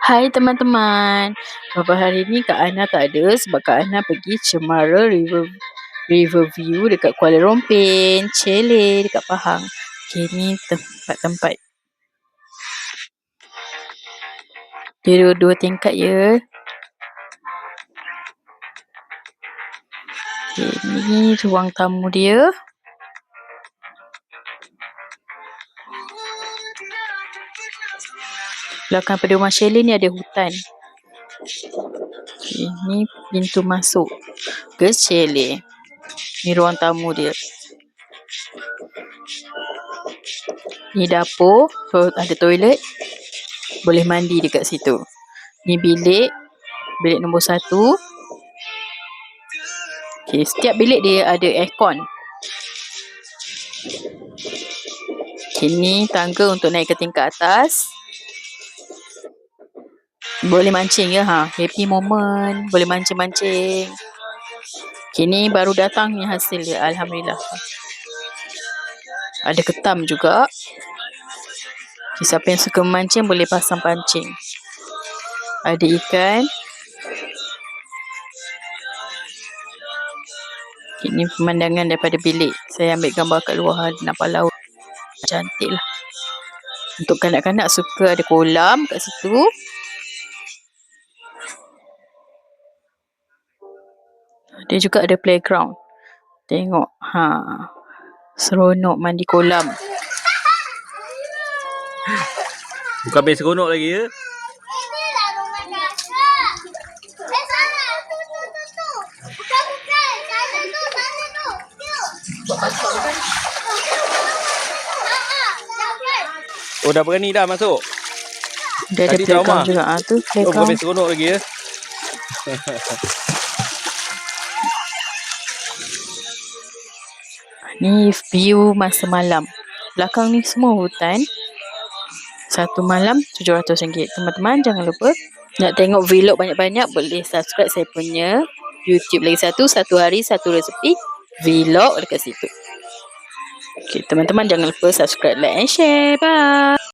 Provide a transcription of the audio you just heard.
Hai teman-teman, beberapa hari ni Kak Ana tak ada sebab Kak Ana pergi Cemara Riverview dekat Kuala Rompin, Chalet dekat Pahang. Okay, ni tempat-tempat. Dia dua tingkat ya. Okay, ni ruang tamu dia. Belakang pedoman chalet ni ada hutan. Okay, ni pintu masuk ke chalet. Ni ruang tamu dia. Ni dapur, ada toilet. Boleh mandi dekat situ. Ni bilik nombor 1. Okay, setiap bilik dia ada aircon. Okay, ni tangga untuk naik ke tingkat atas. Boleh mancing ya, happy moment, boleh mancing-mancing. Okay, ni baru datang ni hasil dia, alhamdulillah. Ada ketam juga. Okay, siapa yang suka mancing boleh pasang pancing. Ada ikan. Okay, ni pemandangan daripada bilik. Saya ambil gambar kat luar, nampak laut. Cantik lah. Untuk kanak-kanak suka ada kolam kat situ. Dia juga ada playground. Tengok. Seronok mandi kolam. Bukan main seronok lagi ya? Oh, dah berani dah masuk? Dia ada playground juga. Tu playground. Oh, bukan main seronok lagi ya? Ni view masa malam. Belakang ni semua hutan. Satu malam RM700. Teman-teman jangan lupa nak tengok vlog banyak-banyak boleh subscribe saya punya YouTube lagi satu hari satu resepi vlog dekat situ. Okay, teman-teman jangan lupa subscribe, like and share. Bye.